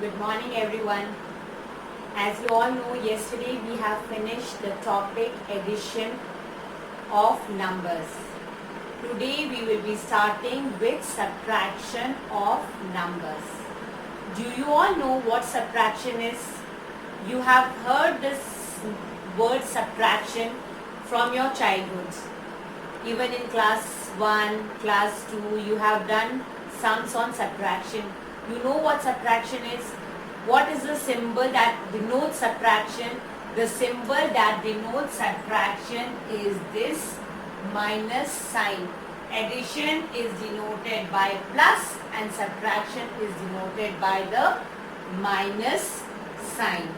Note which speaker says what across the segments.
Speaker 1: Good morning, everyone. As you all know, yesterday we have finished the topic addition of numbers. Today we will be starting with subtraction of numbers. Do you all know what subtraction is? You have heard this word subtraction from your childhood. Even in class 1, class 2, you have done sums on subtraction. You know what subtraction is? What is the symbol that denotes subtraction? The symbol that denotes subtraction is this minus sign. Addition is denoted by plus and subtraction is denoted by the minus sign.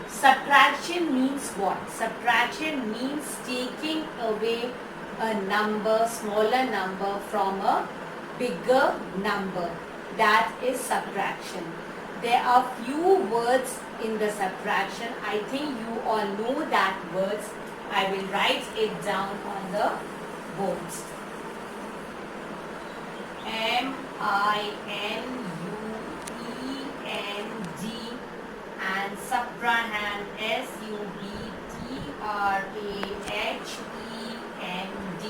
Speaker 1: Subtraction means what? Subtraction means taking away a number, smaller number from a bigger number. That is subtraction. There are few words in the subtraction. I think you all know that words. I will write it down on the boards. M-I-N-U-E-N-D and subtrahend S-U-B-T-R-A-H-E-N-D.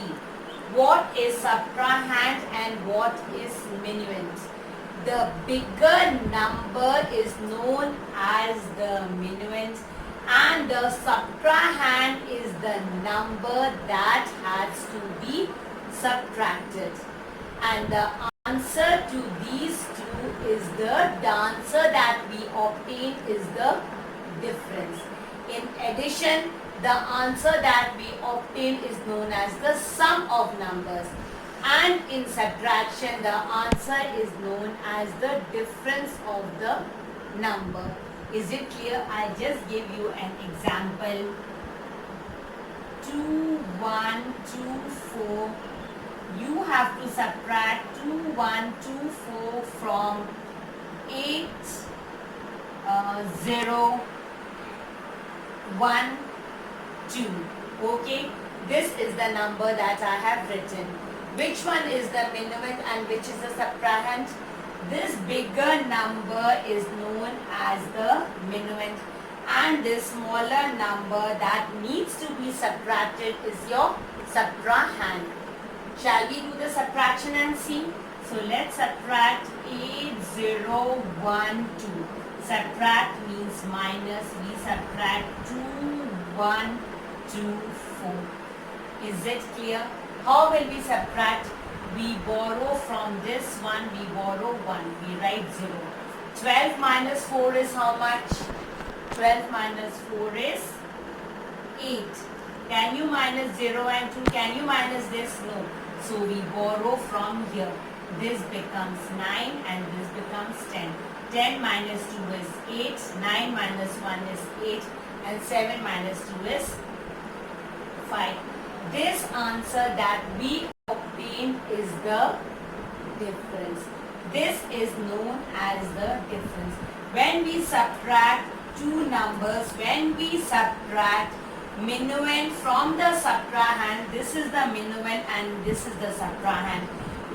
Speaker 1: What is subtrahend and what is minuend? The bigger number is known as the minuend and the subtrahend is the number that has to be subtracted. And the answer to these two is the answer that we obtain is the difference. In addition, the answer that we obtain is known as the sum of numbers. And in subtraction, the answer is known as the difference of the number. Is it clear? I'll just give you an example. 2124. You have to subtract 2124 from 8012. Okay, this is the number that I have written. Which one is the minuend and which is the subtrahend? This bigger number is known as the minuend and this smaller number that needs to be subtracted is your subtrahend. Shall we do the subtraction and see? So let's subtract 8012. Subtract means minus. We subtract 2124. Is it clear? How will we subtract? We borrow from this one, we borrow 1. We write 0. 12 minus 4 is how much? 12 minus 4 is 8. Can you minus 0 and 2? Can you minus this? No. So we borrow from here. This becomes 9 and this becomes 10. 10 minus 2 is 8. 9 minus 1 is 8. And 7 minus 2 is 5. This answer that we obtain is the difference. This is known as the difference. When we subtract two numbers, when we subtract minuend from the subtrahend, this is the minuend and this is the subtrahend.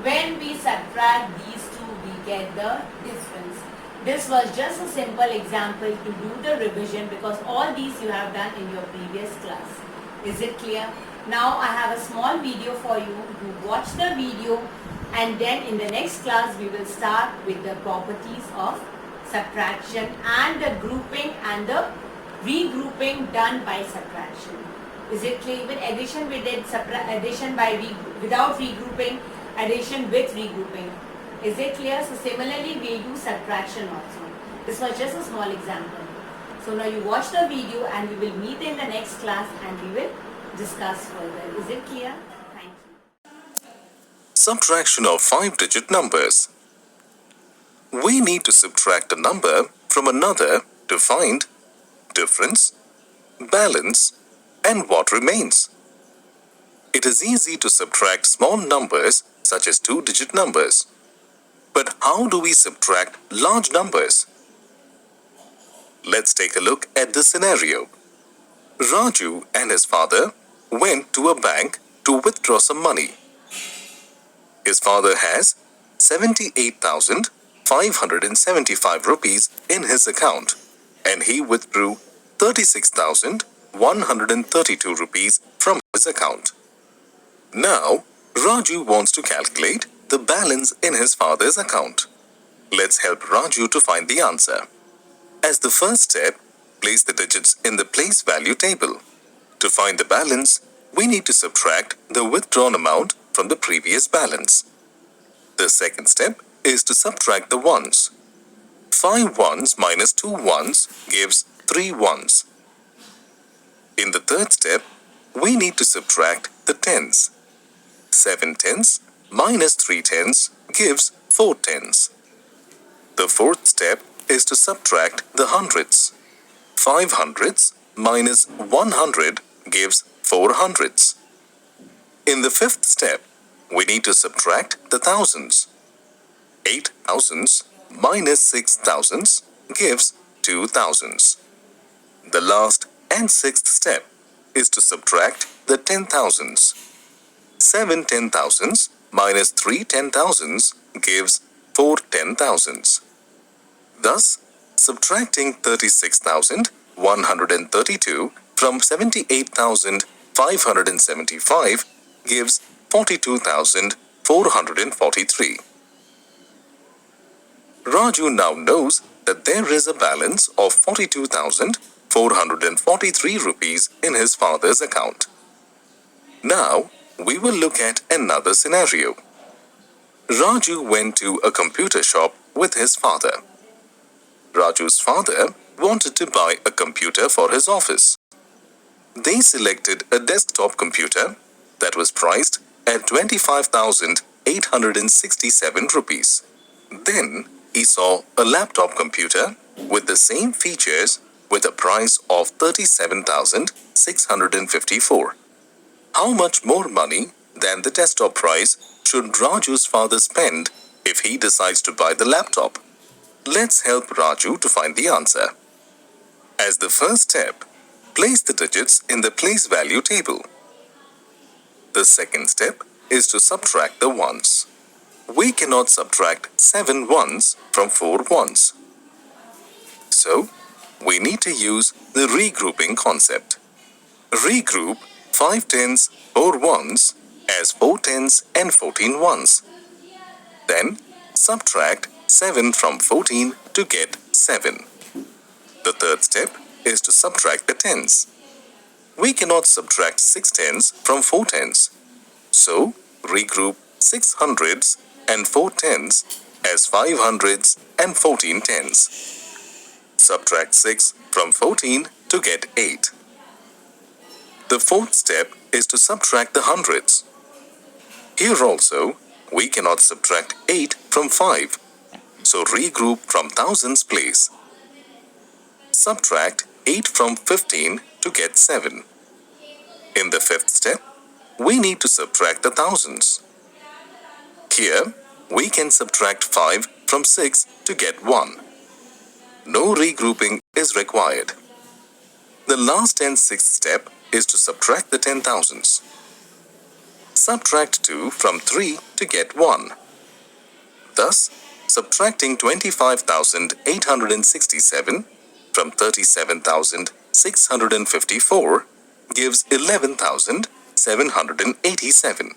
Speaker 1: When we subtract these two, we get the difference. This was just a simple example to do the revision because all these you have done in your previous class. Is it clear? Now I have a small video for you. You watch the video and then in the next class we will start with the properties of subtraction and the grouping and the regrouping done by subtraction. Is it clear? Even addition we did addition by without regrouping, addition with regrouping. Is it clear? So similarly we do subtraction also. This was just a small example. So now you watch the video and we will meet in the next class and we will discuss further. Is it clear? Thank you.
Speaker 2: Subtraction of 5-digit numbers. We need to subtract a number from another to find difference, balance, and what remains. It is easy to subtract small numbers such as 2-digit numbers. But how do we subtract large numbers? Let's take a look at this scenario. Raju and his father went to a bank to withdraw some money. His father has 78,000 575 rupees in his account and he withdrew 36,132 rupees from his account. Now, Raju wants to calculate the balance in his father's account. Let's help Raju to find the answer. As the first step, place the digits in the place value table. To find the balance, we need to subtract the withdrawn amount from the previous balance. The second step is to subtract the ones. 5 ones minus 2 ones gives 3 ones. In the third step, we need to subtract the tens. 7 tens minus 3 tens gives 4 tens. The fourth step is to subtract the hundreds. 5 hundreds minus 100 gives 4 hundreds. In the fifth step, we need to subtract the thousands. 8 thousands minus 6 thousands gives 2 thousands. The last and sixth step is to subtract the 10,000s. 7 10,000s minus 3 10,000s gives 4 10,000s. Thus, subtracting 36,132 from 78,575 gives 42,443. Raju now knows that there is a balance of 42,443 rupees in his father's account. Now, we will look at another scenario. Raju went to a computer shop with his father. Raju's father wanted to buy a computer for his office. They selected a desktop computer that was priced at 25,867 rupees. Then he saw a laptop computer with the same features with a price of 37,654. How much more money than the desktop price should Raju's father spend if he decides to buy the laptop? Let's help Raju to find the answer. As the first step, place the digits in the place value table. The second step is to subtract the ones. We cannot subtract 7 ones from 4 ones. So, we need to use the regrouping concept. Regroup 5 tens, 4 ones as 4 tens and 14 ones. Then, subtract 7 from 14 to get 7. The third step is to subtract the tens. We cannot subtract 6 tens from 4 tens. So, regroup 6 hundreds and 4 tens as 5 hundreds and 14 tens. Subtract 6 from 14 to get 8. The fourth step is to subtract the hundreds. Here also, we cannot subtract 8 from 5. So regroup from thousands place. Subtract 8 from 15 to get 7. In the fifth step, we need to subtract the thousands. Here, we can subtract 5 from 6 to get 1. No regrouping is required. The last and sixth step is to subtract the 10,000s. Subtract 2 from 3 to get 1. Thus, subtracting 25,867 from 37,654 gives 11,787.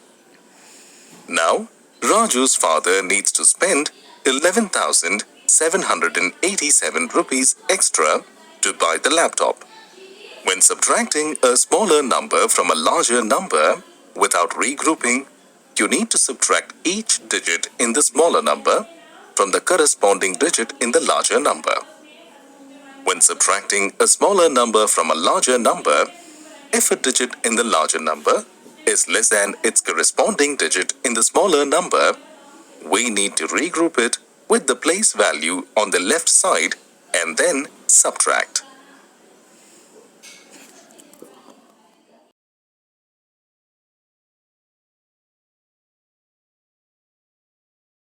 Speaker 2: Now, Raju's father needs to spend 11,787 rupees extra to buy the laptop. When subtracting a smaller number from a larger number without regrouping, you need to subtract each digit in the smaller number from the corresponding digit in the larger number. When subtracting a smaller number from a larger number, if a digit in the larger number is less than its corresponding digit in the smaller number, we need to regroup it with the place value on the left side and then subtract.